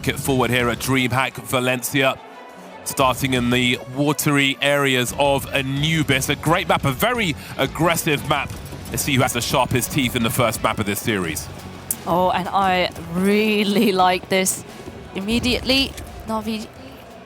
Get forward here at DreamHack Valencia, starting in the watery areas of Anubis. A great map, a very aggressive map. Let's see who has the sharpest teeth in the first map of this series. Oh, and I really like this. Immediately, NAVI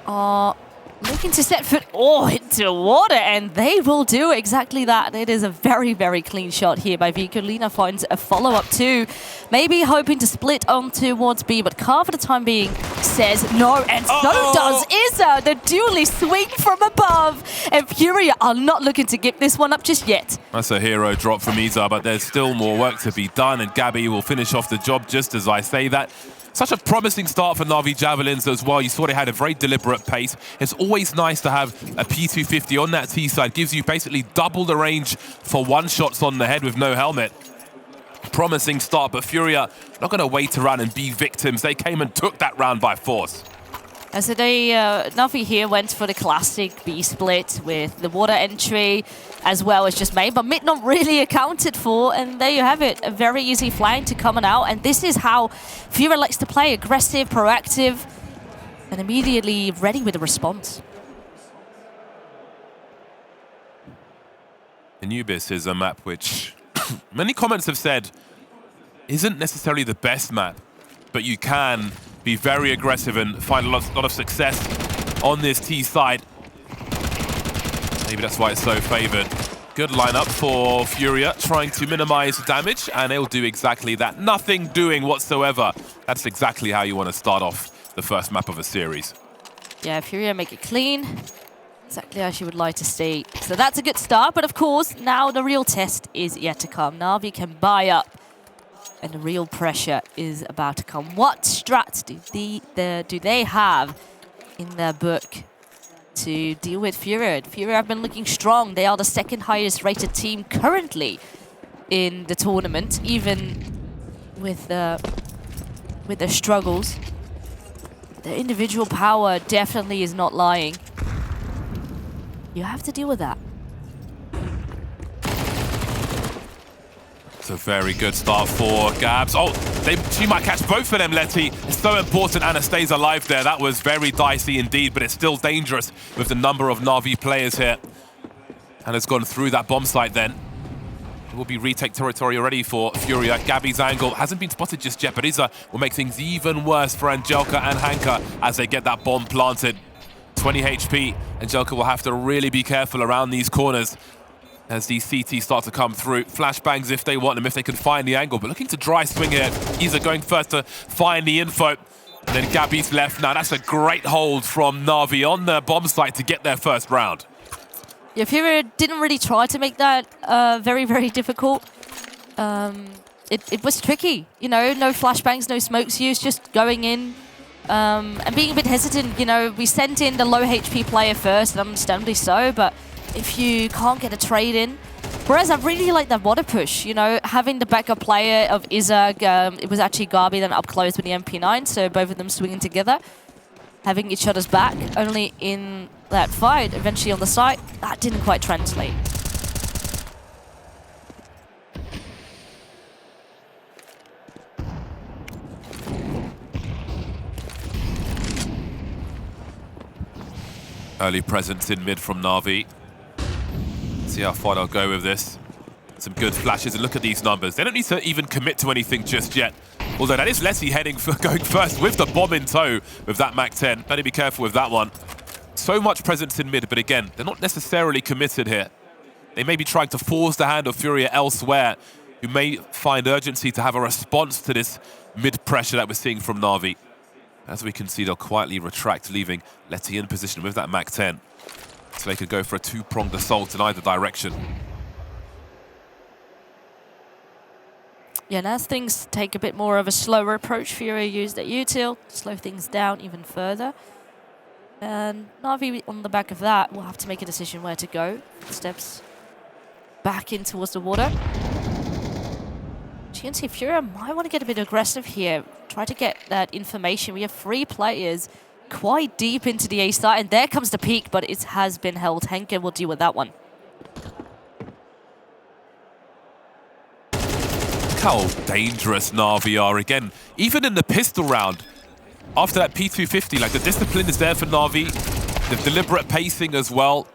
are looking to set foot into water, and they will do exactly that. It is a very, very clean shot here by Vico. Lina finds a follow-up too, maybe hoping to split on towards B, but Car for the time being says no, and so does Iza. The dually swing from above, and FURIA are not looking to give this one up just yet. That's a hero drop from Iza, but there's still more work to be done, and Gabby will finish off the job just as I say that. Such a promising start for NAVI Javelins as well. You saw they had a very deliberate pace. It's always nice to have a P250 on that T side. Gives you basically double the range for one shots on the head with no helmet. Promising start, but FURIA not going to wait around and be victims. They came and took that round by force. And so they, NAVI here went for the classic B split with the water entry as well as just main, but mid not really accounted for, and there you have it, a very easy flank to coming out, and this is how FURIA likes to play, aggressive, proactive, and immediately ready with a response. Anubis is a map which many comments have said isn't necessarily the best map, but you can be very aggressive and find a lot of success on this T side. Maybe that's why it's so favored. Good lineup for FURIA, trying to minimize damage, and they'll do exactly that. Nothing doing whatsoever. That's exactly how you want to start off the first map of a series. Yeah, FURIA make it clean. Exactly as you would like to see. So that's a good start, but of course, now the real test is yet to come. NAVI can buy up, and the real pressure is about to come. What strats do they have in their book to deal with FURIA? FURIA have been looking strong. They are the second highest rated team currently in the tournament, even with their struggles. The individual power definitely is not lying. You have to deal with that. It's a very good start for Gabs. Oh, she might catch both of them, Letty. It's so important Anna stays alive there. That was very dicey indeed, but it's still dangerous with the number of NAVI players here. And has gone through that bomb site then. It will be retake territory already for FURIA. Gabby's angle hasn't been spotted just yet, but Iza will make things even worse for Angelka and Hanka as they get that bomb planted. 20 HP. Angelka will have to really be careful around these corners as these CT start to come through. Flashbangs if they want them, if they can find the angle. But looking to dry swing here. Iza going first to find the info. And then Gabby's left. Now that's a great hold from NAVI on the bomb site to get their first round. Yeah, FURIA didn't really try to make that very, very difficult. It was tricky, you know, no flashbangs, no smokes used, just going in and being a bit hesitant. You know, we sent in the low HP player first, and understandably so, but if you can't get a trade in. Whereas I really like that water push, you know, having the backup player of Iza, it was actually Gabi then up close with the MP9, so both of them swinging together, having each other's back, only in that fight, eventually on the site, that didn't quite translate. Early presence in mid from NAVI. See how far they'll go with this. Some good flashes, and look at these numbers. They don't need to even commit to anything just yet. Although that is Letty heading for going first with the bomb in tow with that MAC-10. Better be careful with that one. So much presence in mid, but again, they're not necessarily committed here. They may be trying to force the hand of FURIA elsewhere, who may find urgency to have a response to this mid pressure that we're seeing from NAVI. As we can see, they'll quietly retract, leaving Letty in position with that MAC-10. So they could go for a two-pronged assault in either direction. Yeah, and as things take a bit more of a slower approach, FURIA used that util to slow things down even further. And NAVI, on the back of that, will have to make a decision where to go. Steps back in towards the water. You can see FURIA might want to get a bit aggressive here. Try to get that information. We have 3 players quite deep into the A side, and there comes the peak, but it has been held. Henke will deal with that one. Look how dangerous NAVI are again. Even in the pistol round, after that P250, like the discipline is there for Na'Vi, the deliberate pacing as well.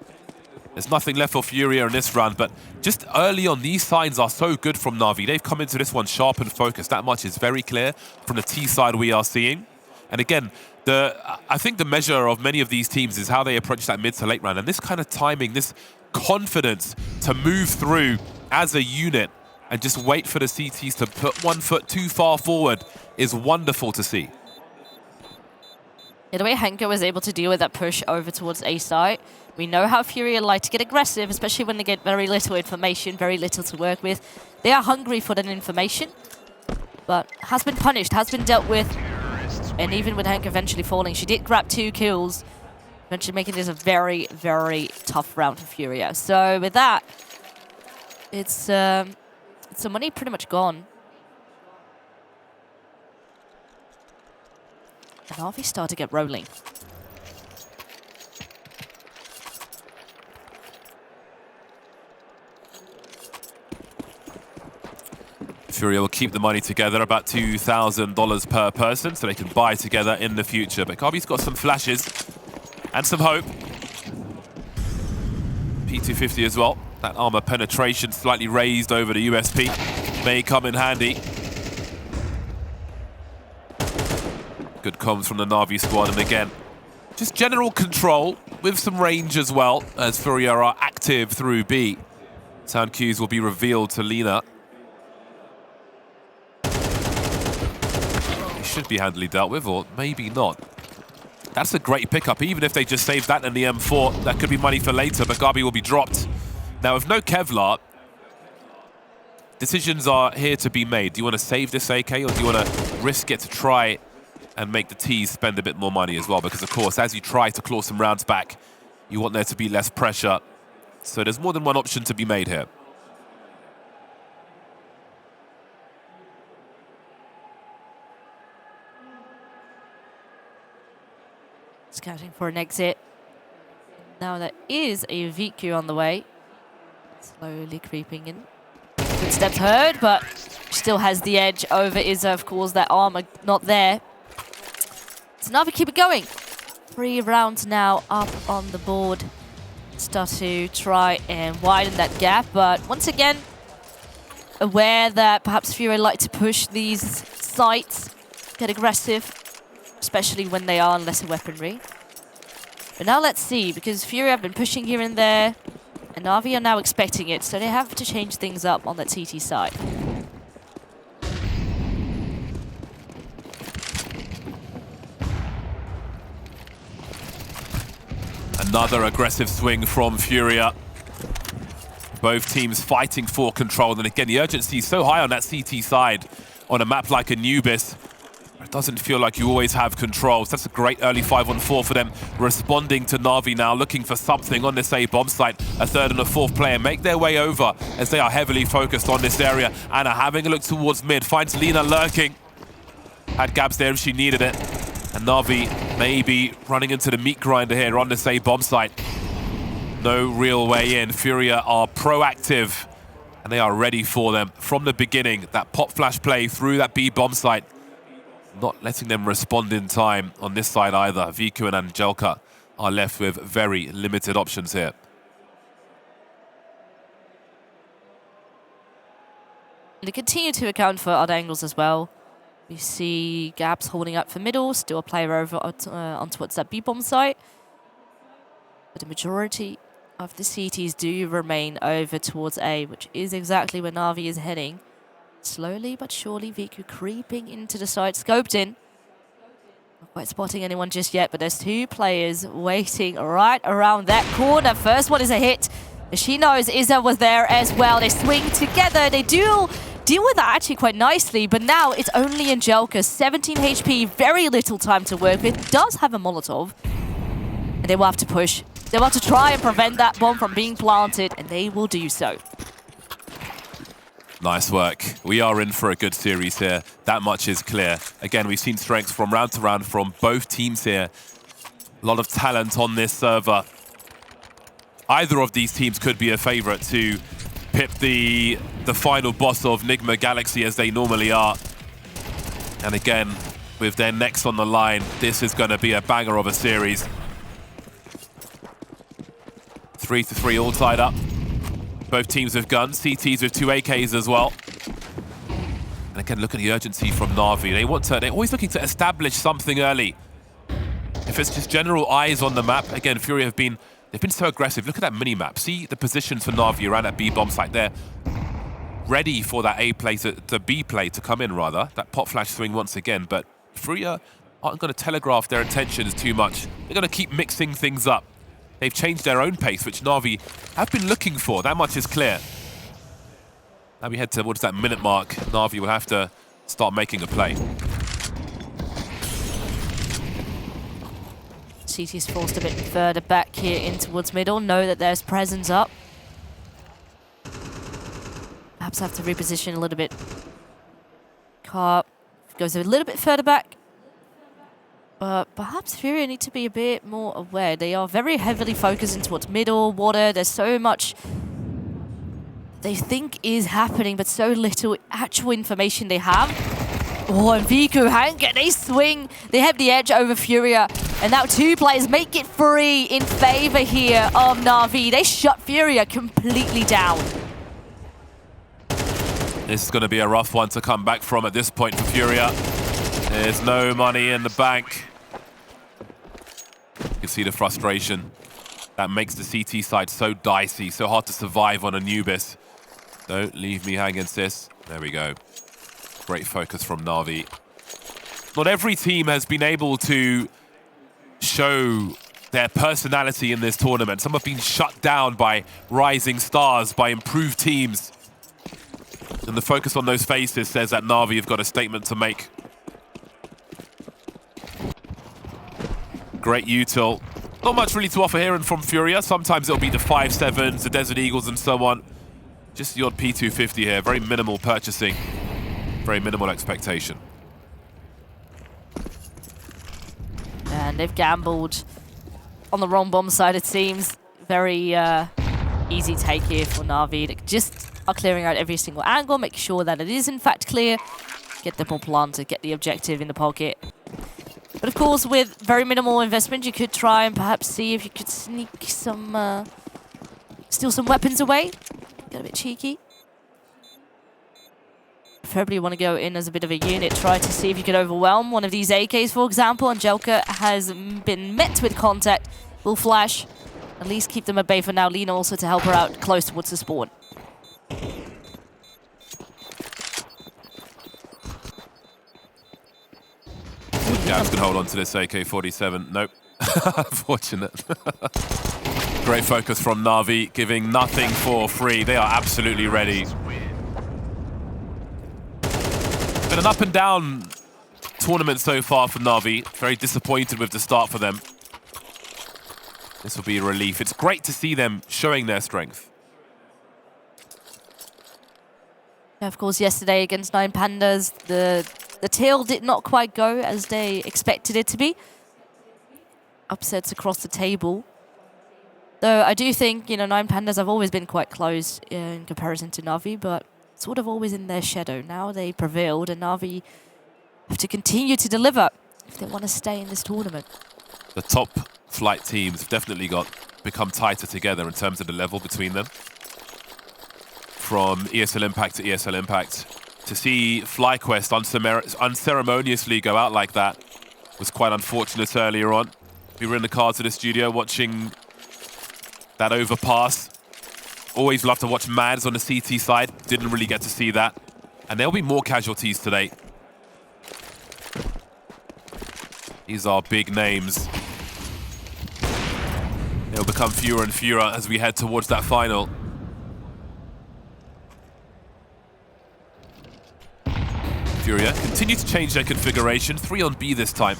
There's nothing left for FURIA in this round, but just early on, these signs are so good from Na'Vi. They've come into this one sharp and focused. That much is very clear from the T side we are seeing. And again, I think the measure of many of these teams is how they approach that mid to late round. And this kind of timing, this confidence to move through as a unit and just wait for the CTs to put 1 foot too far forward is wonderful to see. Yeah, the way Henke was able to deal with that push over towards A site, we know how FURIA like to get aggressive, especially when they get very little information, very little to work with. They are hungry for that information, but has been punished, has been dealt with. And even with Henke eventually falling, she did grab 2 kills, eventually making this a very, very tough round for FURIA. So with that, it's some money pretty much gone. And NAVI start to get rolling. FURIA will keep the money together, about $2,000 per person, so they can buy together in the future. But Kabi's got some flashes and some hope. P250 as well. That armor penetration slightly raised over the USP may come in handy. Good comms from the Na'Vi squad, and again, just general control with some range as well, as FURIA are active through B. Sound cues will be revealed to Lina. Should be handily dealt with, or maybe not. That's a great pickup. Even if they just save that and the M4, that could be money for later, but Gabi will be dropped. Now, with no Kevlar, decisions are here to be made. Do you want to save this AK, or do you want to risk it to try and make the T's spend a bit more money as well? Because, of course, as you try to claw some rounds back, you want there to be less pressure. So there's more than one option to be made here. Scouting for an exit. Now there is a VQ on the way. Slowly creeping in. Footsteps heard, but still has the edge over Izza. Of course, that armor not there. So NAVI keep it going. 3 rounds now up on the board. Start to try and widen that gap, but once again, aware that perhaps FURIA like to push these sites, get aggressive, especially when they are on lesser weaponry. But now let's see, because FURIA have been pushing here and there, and NAVI are now expecting it, so they have to change things up on that CT side. Another aggressive swing from FURIA. Both teams fighting for control, and again, the urgency is so high on that CT side on a map like Anubis. It doesn't feel like you always have control. So that's a great early 5-on-4 for them. Responding to NAVI now, looking for something on this A bomb site. A 3rd and a 4th player make their way over as they are heavily focused on this area. Anna having a look towards mid, finds Lina lurking. Had Gabs there if she needed it. And NAVI maybe running into the meat grinder here on this A bomb site. No real way in. FURIA are proactive and they are ready for them from the beginning. That pop flash play through that B bomb site. Not letting them respond in time on this side either. Viku and Angelka are left with very limited options here. They continue to account for other angles as well. We see Gabs holding up for middle, still a player over on towards that B-bomb site. But the majority of the CTs do remain over towards A, which is exactly where NAVI is heading. Slowly but surely, Viku creeping into the site, scoped in. Not quite spotting anyone just yet, but there's 2 players waiting right around that corner. First one is a hit. She knows Izza was there as well. They swing together. They do deal with that actually quite nicely, but now it's only Angelka. 17 HP, very little time to work with. Does have a Molotov. And they will have to push. They will have to try and prevent that bomb from being planted, and they will do so. Nice work. We are in for a good series here. That much is clear. Again, we've seen strengths from round to round from both teams here. A lot of talent on this server. Either of these teams could be a favorite to pip the final boss of Nigma Galaxy as they normally are. And again, with their necks on the line. This is going to be a banger of a series. 3-3 all tied up. Both teams with guns, CTs with 2 AKs as well. And again, look at the urgency from Na'Vi. They're always looking to establish something early. If it's just general eyes on the map, again, FURIA they've been so aggressive. Look at that mini-map. See the positions for Na'Vi around that B bomb site there. Ready for that A play to B play to come in, rather. That pop flash swing once again. But FURIA aren't going to telegraph their intentions too much. They're going to keep mixing things up. They've changed their own pace, which Na'Vi have been looking for. That much is clear. Now we head towards that minute mark. Na'Vi will have to start making a play. CT is forced a bit further back here in towards middle. Know that there's presence up. Perhaps have to reposition a little bit. Carp goes a little bit further back. But perhaps FURIA need to be a bit more aware. They are very heavily focusing towards middle, water. There's so much they think is happening, but so little actual information they have. Oh, and Viku, Hank, they swing. They have the edge over FURIA. And now 2 players make it free in favor here of Na'Vi. They shut FURIA completely down. This is going to be a rough one to come back from at this point for FURIA. There's no money in the bank. You can see the frustration. That makes the CT side so dicey, so hard to survive on Anubis. Don't leave me hanging, sis. There we go. Great focus from Na'Vi. Not every team has been able to show their personality in this tournament. Some have been shut down by rising stars, by improved teams. And the focus on those faces says that Na'Vi have got a statement to make. Great util. Not much really to offer here and from FURIA. Sometimes it'll be the 5-7s, the Desert Eagles and so on. Just the odd P250 here. Very minimal purchasing. Very minimal expectation. And they've gambled on the wrong bomb side, it seems. Very easy take here for Na'Vi. They just are clearing out every single angle, make sure that it is in fact clear. Get the bomb planted, get the objective in the pocket. But of course, with very minimal investment, you could try and perhaps see if you could sneak some, steal some weapons away. Get a bit cheeky. Preferably want to go in as a bit of a unit, try to see if you could overwhelm one of these AKs, for example. Angelka has been met with contact. Will flash. At least keep them at bay for now. Lena also to help her out close towards the spawn. Gabs can hold on to this AK-47. Nope. Unfortunate. Great focus from Na'Vi, giving nothing for free. They are absolutely ready. Been an up and down tournament so far for Na'Vi. Very disappointed with the start for them. This will be a relief. It's great to see them showing their strength. Yeah, of course, yesterday against 9 Pandas, the tail did not quite go as they expected it to be. Upsets across the table. Though I do think, 9 Pandas have always been quite close in comparison to Na'Vi, but sort of always in their shadow. Now they prevailed, and Na'Vi have to continue to deliver if they want to stay in this tournament. The top flight teams have definitely become tighter together in terms of the level between them. From ESL Impact to ESL Impact. To see FlyQuest unceremoniously go out like that was quite unfortunate earlier on. We were in the car to the studio watching that overpass. Always love to watch Mads on the CT side. Didn't really get to see that. And there'll be more casualties today. These are big names. They'll become fewer and fewer as we head towards that final. FURIA continue to change their configuration. 3 on B this time.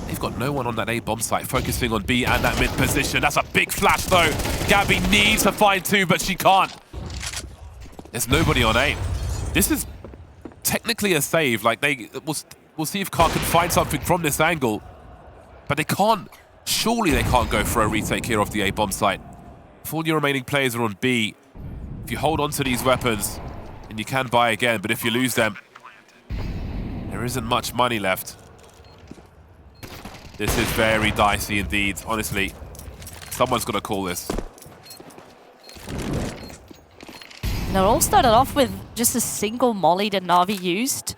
They've got no one on that A bomb site, focusing on B and that mid position. That's a big flash though. Gabby needs to find 2, but she can't. There's nobody on A. This is technically a save. Like we'll see if Carr can find something from this angle, but they can't. Surely they can't go for a retake here off the A bomb site. If all your remaining players are on B, if you hold on to these weapons, then you can buy again. But if you lose them, there isn't much money left. This is very dicey indeed, honestly. Someone's got to call this. And it all started off with just a single molly that Na'Vi used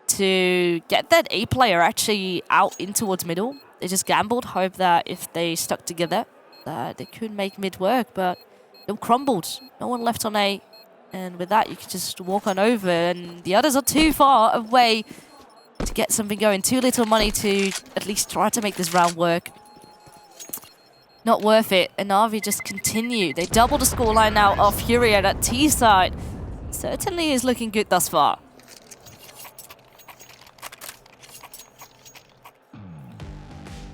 to get that A player actually out in towards middle. They just gambled, hope that if they stuck together, that they could make mid work, but it crumbled. No one left on A. And with that, you can just walk on over, and the others are too far away to get something going. Too little money to at least try to make this round work. Not worth it, and NAVI just continue. They double the scoreline now of FURIA. That T side certainly is looking good thus far.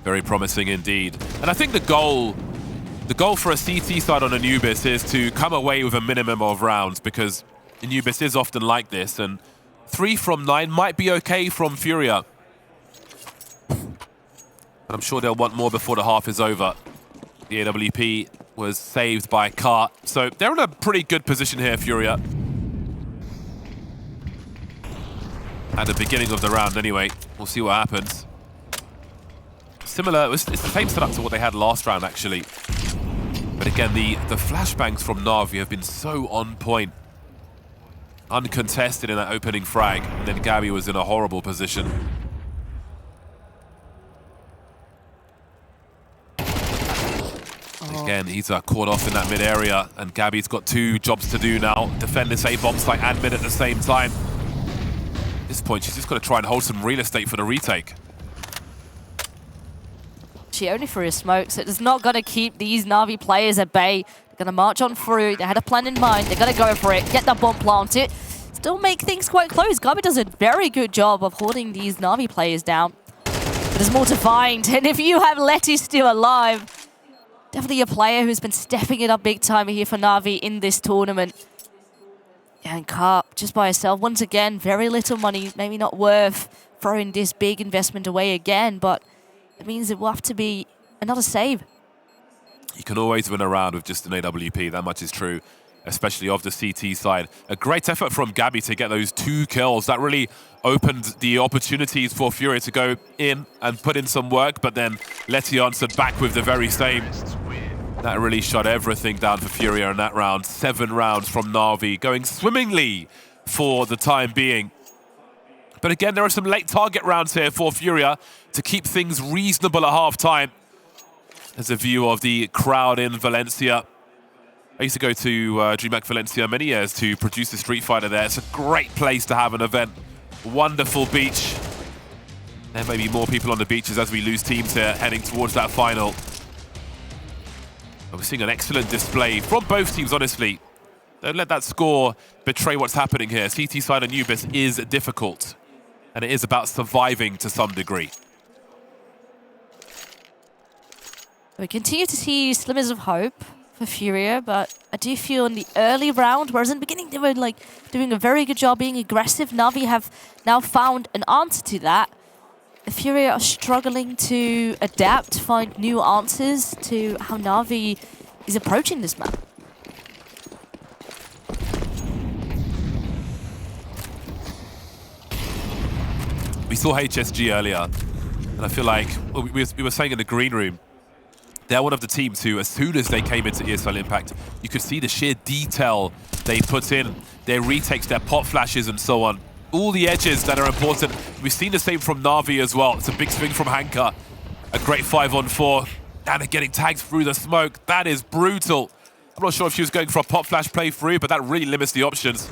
Very promising indeed. And I think the goal for a CT side on Anubis is to come away with a minimum of rounds, because Anubis is often like this, and 3 from 9 might be okay from FURIA. But I'm sure they'll want more before the half is over. The AWP was saved by Cart, so they're in a pretty good position here, FURIA. At the beginning of the round anyway. We'll see what happens. Similar, it's the same setup to what they had last round actually. But again, the flashbangs from Na'Vi have been so on point. Uncontested in that opening frag, and then Gabby was in a horrible position. Again, he's caught off in that mid area, and Gabby's got 2 jobs to do now. Defend this A-bomb site and mid at the same time. At this point, she's just got to try and hold some real estate for the retake. She only threw a smoke, so it's not going to keep these Na'Vi players at bay. They're going to march on through. They had a plan in mind. They're going to go for it, get the bomb planted. Still make things quite close. Gabi does a very good job of holding these Na'Vi players down. But there's more to find. And if you have Letty still alive, definitely a player who's been stepping it up big time here for Na'Vi in this tournament. And Carp just by herself. Once again, very little money. Maybe not worth throwing this big investment away again, but it means it will have to be another save. You can always win a round with just an AWP, that much is true, especially of the CT side. A great effort from Gabby to get those 2 kills. That really opened the opportunities for FURIA to go in and put in some work, but then Letty answered back with the very same. That really shut everything down for FURIA in that round. 7 rounds from Na'Vi, going swimmingly for the time being. But again, there are some late target rounds here for FURIA to keep things reasonable at half-time. There's a view of the crowd in Valencia. I used to go to DreamHack Valencia many years to produce a Street Fighter there. It's a great place to have an event. Wonderful beach. There may be more people on the beaches as we lose teams here heading towards that final. But we're seeing an excellent display from both teams, honestly. Don't let that score betray what's happening here. CT side Anubis is difficult, and it is about surviving to some degree. We continue to see slimmers of hope for FURIA, but I do feel in the early round, whereas in the beginning they were like doing a very good job being aggressive, Na'Vi have now found an answer to that. The FURIA are struggling to adapt, find new answers to how Na'Vi is approaching this map. We saw HSG earlier, and I feel like we were saying in the green room, they're one of the teams who, as soon as they came into ESL Impact, you could see the sheer detail they put in, their retakes, their pop flashes and so on. All the edges that are important. We've seen the same from Na'Vi as well. It's a big swing from Hanka. A great 5-on-4. And they're getting tagged through the smoke. That is brutal. I'm not sure if she was going for a pop flash play through, but that really limits the options.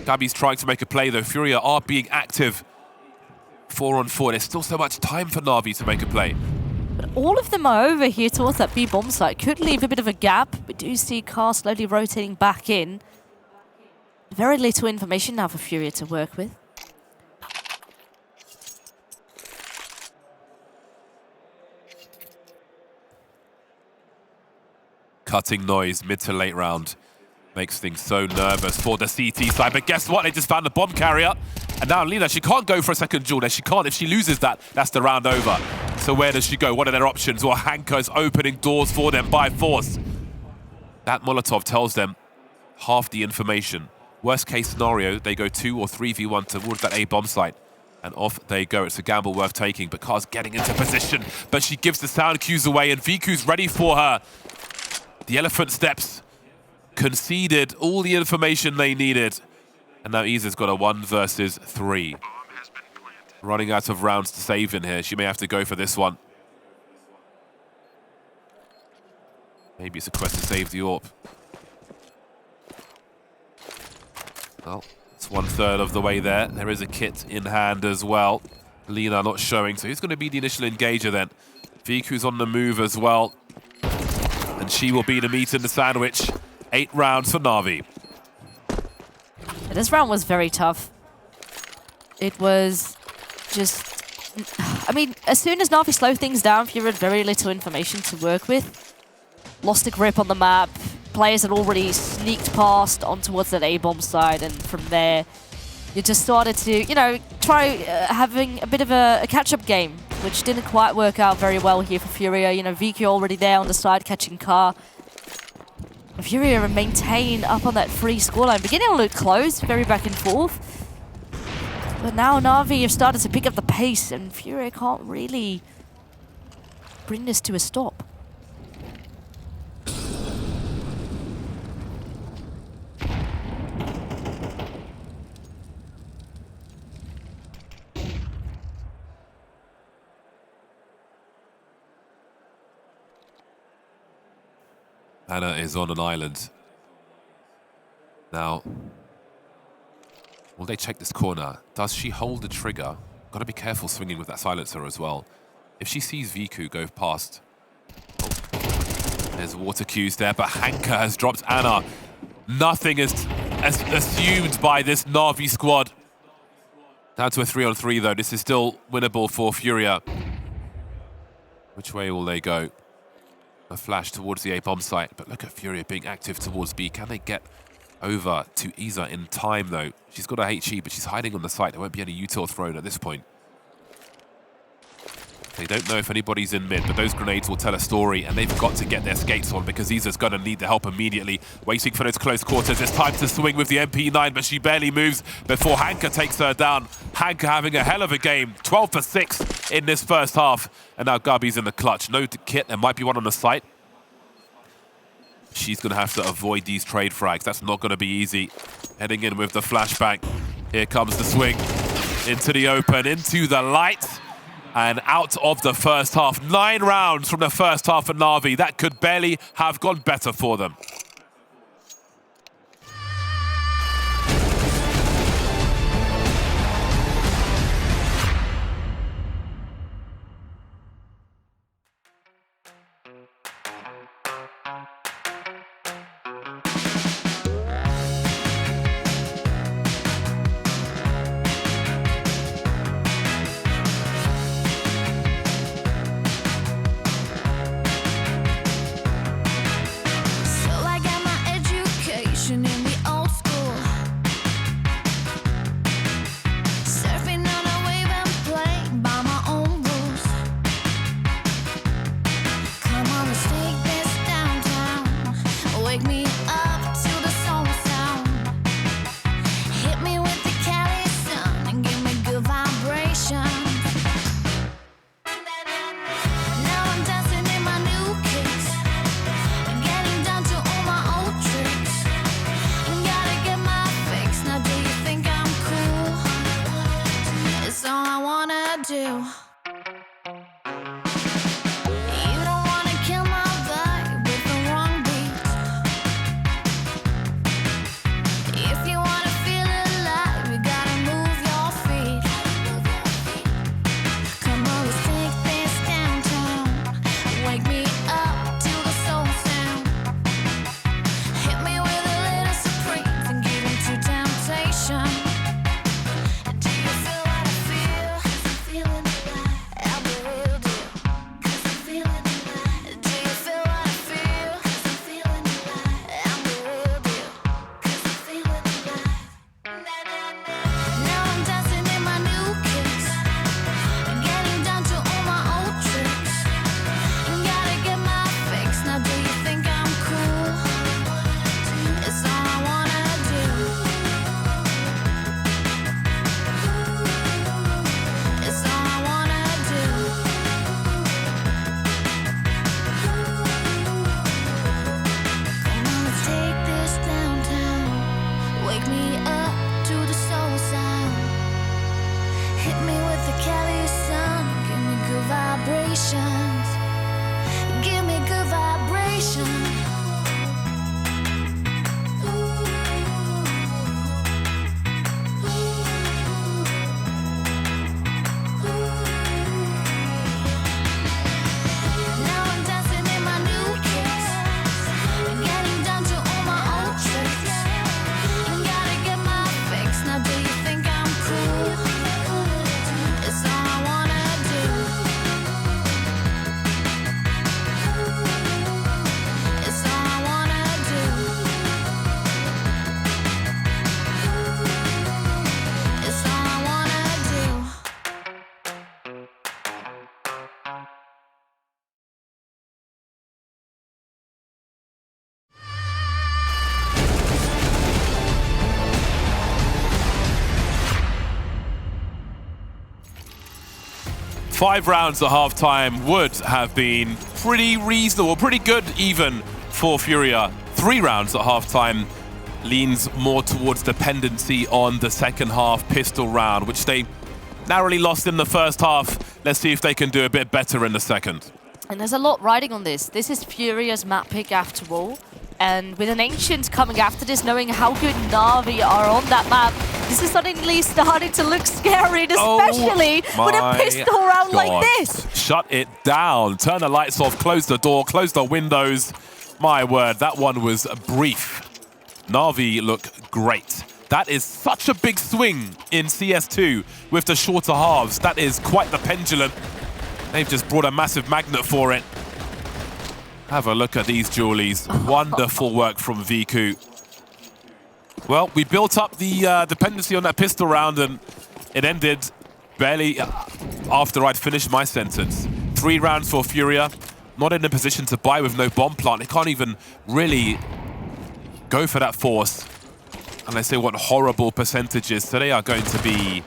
Gabby's trying to make a play though. FURIA are being active. 4-on-4. There's still so much time for Na'Vi to make a play. But all of them are over here towards that B bomb site. Could leave a bit of a gap. We do see Car slowly rotating back in. Very little information now for FURIA to work with. Cutting noise mid to late round makes things so nervous for the CT side. But guess what? They just found the bomb carrier. And now Lena, she can't go for a second duel there. She can't. If she loses that, that's the round over. So where does she go? What are their options? Well, Hanka is opening doors for them by force. That Molotov tells them half the information. Worst case scenario, they go 2 or 3v1 towards that A bomb site. And off they go. It's a gamble worth taking, but Car's getting into position. But she gives the sound cues away, and Viku's ready for her. The elephant steps conceded all the information they needed. And now Isa's got a 1 versus 3. Running out of rounds to save in here. She may have to go for this one. Maybe it's a quest to save the AWP. Well, it's 1/3 of the way there. There is a kit in hand as well. Lena not showing, so who's going to be the initial engager then? Viku's on the move as well. And she will be the meat in the sandwich. 8 rounds for Navi. This round was very tough. It was just... I mean, as soon as Navi slowed things down, Furia had very little information to work with. Lost a grip on the map. Players had already sneaked past on towards that A-bomb side, and from there, you just started to, you know, try having a bit of a catch-up game, which didn't quite work out very well here for Furia. You know, Vicky already there on the side catching Car. Furia maintain up on that free scoreline, beginning to look close, very back and forth. But now Navi have started to pick up the pace, and Furia can't really bring this to a stop. Anna is on an island. Now, will they check this corner? Does she hold the trigger? Got to be careful swinging with that silencer as well. If she sees Viku go past. Oh, there's water cues there, but Hanka has dropped Anna. Nothing is assumed by this Navi squad. Down to a 3-on-3 though. This is still winnable for Furia. Which way will they go? A flash towards the A-bomb site, but look at Furia being active towards B. Can they get over to Isa in time, though? She's got a HE, but she's hiding on the site. There won't be any util thrown at this point. They don't know if anybody's in mid, but those grenades will tell a story, and they've got to get their skates on because Isa's going to need the help immediately. Waiting for those close quarters. It's time to swing with the MP9, but she barely moves before Hanka takes her down. Hanka having a hell of a game. 12 for 6 in this first half. And now Gabi's in the clutch. No kit. There might be one on the site. She's going to have to avoid these trade frags. That's not going to be easy. Heading in with the flashbang. Here comes the swing. Into the open, into the light. And out of the first half. 9 rounds from the first half for Navi. That could barely have gone better for them. patience. Give me good vibration. Now I'm dancing in my new kicks, getting down to all my old tricks. Gotta get my fix. Now do you think I'm cool? It's all I wanna do. It's all I wanna do. It's all I wanna do. 5 rounds at halftime would have been pretty reasonable, pretty good even for FURIA. 3 rounds at halftime leans more towards dependency on the second half pistol round, which they narrowly lost in the first half. Let's see if they can do a bit better in the second. And there's a lot riding on this. This is FURIA's map pick after all. And with an Ancient coming after this, knowing how good NAVI are on that map, this is suddenly starting to look scary, especially with a pistol round like this. Shut it down. Turn the lights off, close the door, close the windows. My word, that one was brief. NAVI look great. That is such a big swing in CS2 with the shorter halves. That is quite the pendulum. They've just brought a massive magnet for it. Have a look at these Julies. Wonderful work from Viku. Well, we built up the dependency on that pistol round, and it ended barely after I'd finished my sentence. 3 rounds for FURIA. Not in a position to buy with no bomb plant. They can't even really go for that force unless they want horrible percentages. So they are going to be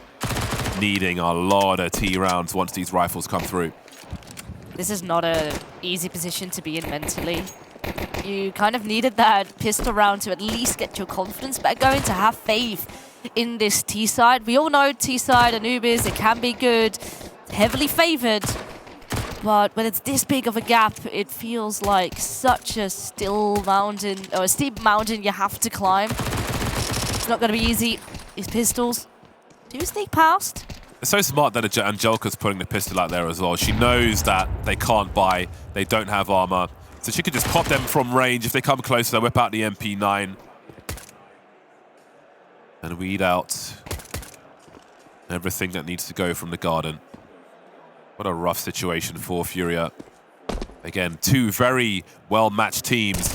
needing a lot of T rounds once these rifles come through. This is not an easy position to be in mentally. You kind of needed that pistol round to at least get your confidence back going, to have faith in this T side. We all know T side, Anubis, it can be good, heavily favored. But when it's this big of a gap, it feels like such a still mountain, or a steep mountain you have to climb. It's not going to be easy. These pistols do sneak past. It's so smart that Angelica's putting the pistol out there as well. She knows that they can't buy, they don't have armor. So she could just pop them from range. If they come closer, whip out the MP9. And weed out everything that needs to go from the garden. What a rough situation for FURIA. Again, 2 very well-matched teams.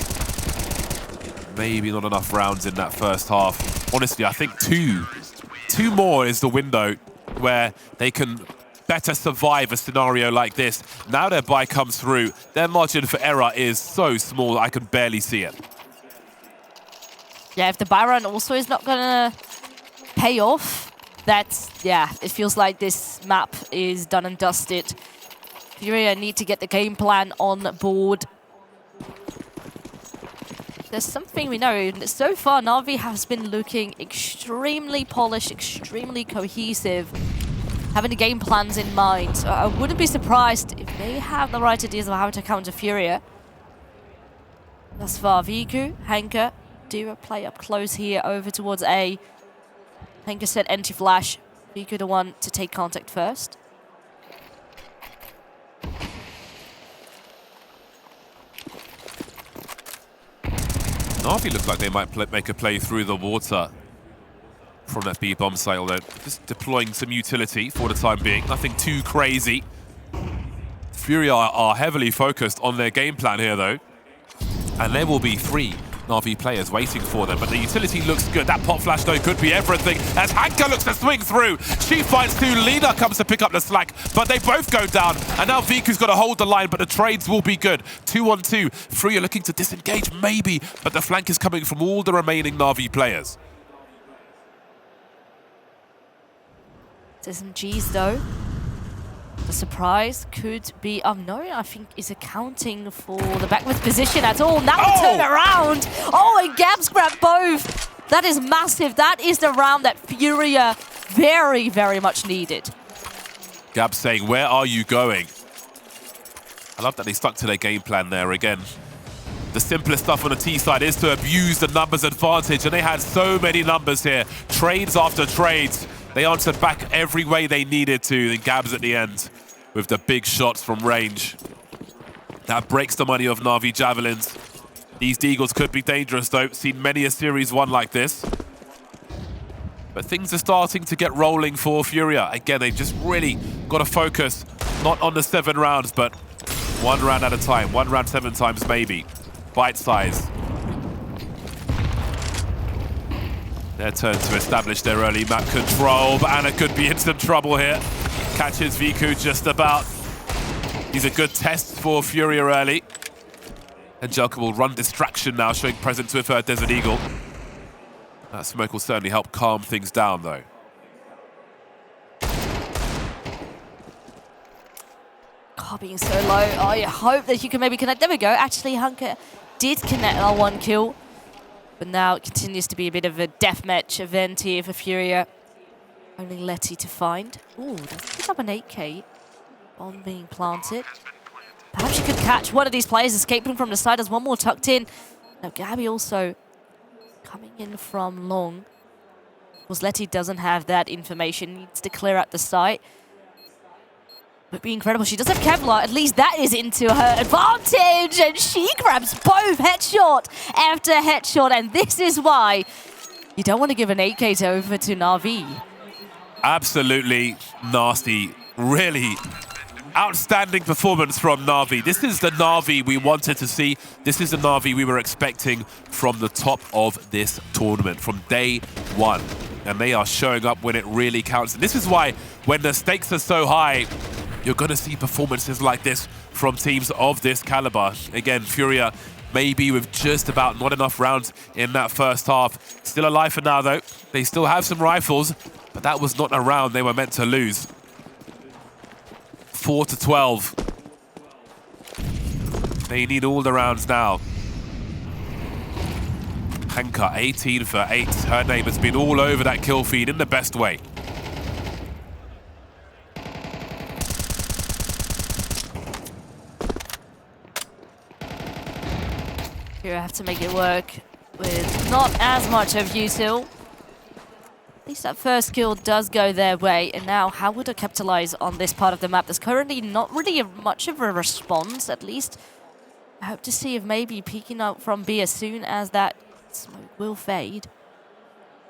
Maybe not enough rounds in that first half. Honestly, I think two more is the window where they can better survive a scenario like this. Now their buy comes through. Their margin for error is so small, I can barely see it. Yeah, if the buy run also is not going to pay off, it feels like this map is done and dusted. FURIA need to get the game plan on board. There's something we know. So far, NAVI has been looking extremely polished, extremely cohesive, having the game plans in mind. So I wouldn't be surprised if they have the right ideas of how to counter FURIA. Thus far, Viku, Henker do a play up close here over towards A. Henker said anti-flash. Viku the one to take contact first. NAVI look like they might make a play through the water from that B bomb site, although just deploying some utility for the time being. Nothing too crazy. FURIA are heavily focused on their game plan here, though. And there will be 3 NAVI players waiting for them, but the utility looks good. That pop flash, though, could be everything, as Hanka looks to swing through. She finds 2. Lina comes to pick up the slack, but they both go down. And now Viku's got to hold the line, but the trades will be good. 2-on-2. FURIA looking to disengage, maybe, but the flank is coming from all the remaining NAVI players. There's some G's, though. The surprise could be unknown, I think, is accounting for the backward position at all. Now the turn around. Oh, and Gabs grabbed both. That is massive. That is the round that FURIA very, very much needed. Gab saying, where are you going? I love that they stuck to their game plan there again. The simplest stuff on the T side is to abuse the numbers advantage, and they had so many numbers here. Trades after trades. They answered back every way they needed to. Then Gabs at the end with the big shots from range. That breaks the money of NAVI Javelins. These Deagles could be dangerous though. Seen many a Series 1 like this. But things are starting to get rolling for FURIA. Again, they just really got to focus, not on the 7 rounds, but 1 round at a time. 1 round 7 times maybe. Bite size. Their turn to establish their early map control, but Anna could be in some trouble here. Catches Viku just about. These are good tests for FURIA early. Angelka will run distraction now, showing presence with her Desert Eagle. That smoke will certainly help calm things down, though. God, being so low. I hope that you can maybe connect. There we go. Actually, Hunker did connect our 1 kill. But now it continues to be a bit of a deathmatch event here for FURIA. Only Letty to find. Ooh, does pick up an 8K. Bomb being planted. Perhaps you could catch one of these players escaping from the side. There's one more tucked in. Now, Gabby also coming in from long. Of course, Letty doesn't have that information. Needs to clear out the site. But be incredible. She does have Kevlar. At least that is into her advantage. And she grabs both headshot after headshot. And this is why you don't want to give an 8K over to NAVI. Absolutely nasty. Really outstanding performance from NAVI. This is the NAVI we wanted to see. This is the NAVI we were expecting from the top of this tournament, from day 1. And they are showing up when it really counts. And this is why, when the stakes are so high, you're going to see performances like this from teams of this caliber. Again, FURIA maybe with just about not enough rounds in that first half. Still alive for now, though. They still have some rifles, but that was not a round they were meant to lose. 4-12. They need all the rounds now. Hanka, 18 for 8. Her name has been all over that kill feed in the best way. Here I have to make it work with not as much of util. At least that first kill does go their way, and now how would I capitalize on this part of the map? There's currently not really much of a response, at least. I hope to see if maybe peeking out from B as soon as that smoke will fade.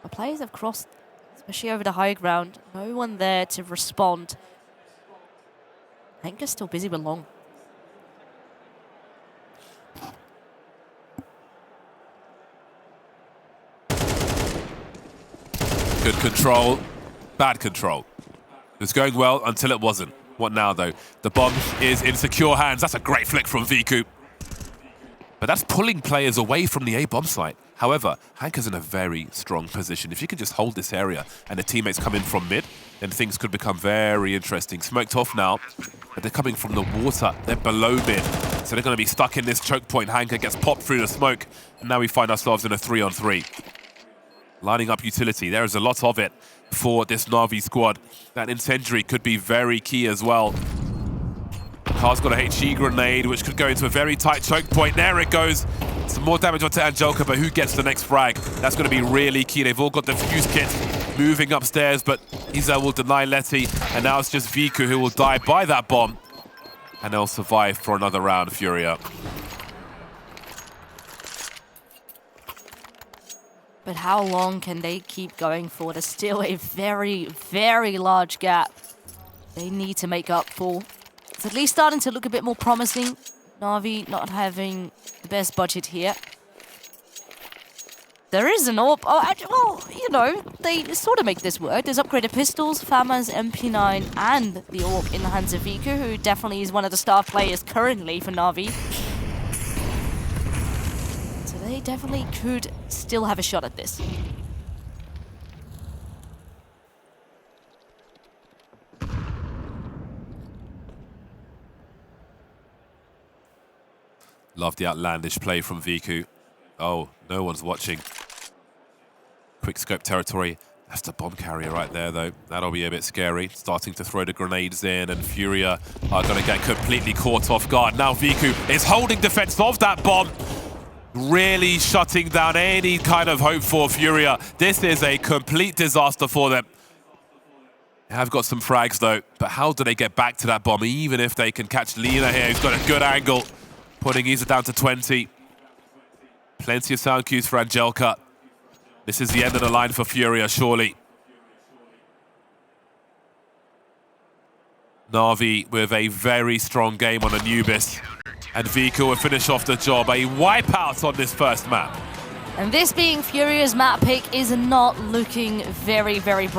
The players have crossed, especially over the high ground. No one there to respond. Hanka's still busy with long. Good control, bad control. It was going well until it wasn't. What now, though? The bomb is in secure hands. That's a great flick from Viku. But that's pulling players away from the A bomb site. However, Hanka's in a very strong position. If you can just hold this area and the teammates come in from mid, then things could become very interesting. Smoked off now, but they're coming from the water. They're below mid, so they're going to be stuck in this choke point. Hanka gets popped through the smoke, and now we find ourselves in a 3-on-3. Lining up utility. There is a lot of it for this NAVI squad. That incendiary could be very key as well. Car's got a HE grenade, which could go into a very tight choke point. There it goes. Some more damage onto Angelka, but who gets the next frag? That's going to be really key. They've all got the fuse kits moving upstairs, but Iza will deny Letty, and now it's just Viku who will die by that bomb. And they'll survive for another round, FURIA. But how long can they keep going for? There's still a very, very large gap they need to make up for. It's at least starting to look a bit more promising. NAVI not having the best budget here. There is an AWP. Oh, well, you know, they sort of make this work. There's upgraded pistols, FAMAS, MP9, and the AWP in the hands of Viku, who definitely is one of the star players currently for NAVI. So they definitely could still have a shot at this. Love the outlandish play from Viku. Oh, no one's watching. Quick scope territory That's the bomb carrier right there, though. That'll be a bit scary. Starting to throw the grenades in, and FURIA are going to get completely caught off guard. Now Viku is holding defense of that bomb, really shutting down any kind of hope for FURIA. This is a complete disaster for them. They have got some frags, though, but how do they get back to that bomb, even if they can catch Lina here, who's got a good angle, putting Isa down to 20. Plenty of sound cues for Angelka. This is the end of the line for FURIA, surely. NAVI with a very strong game on Anubis. And Viku will finish off the job. A wipeout on this first map. And this being FURIA's map pick is not looking very, very bright.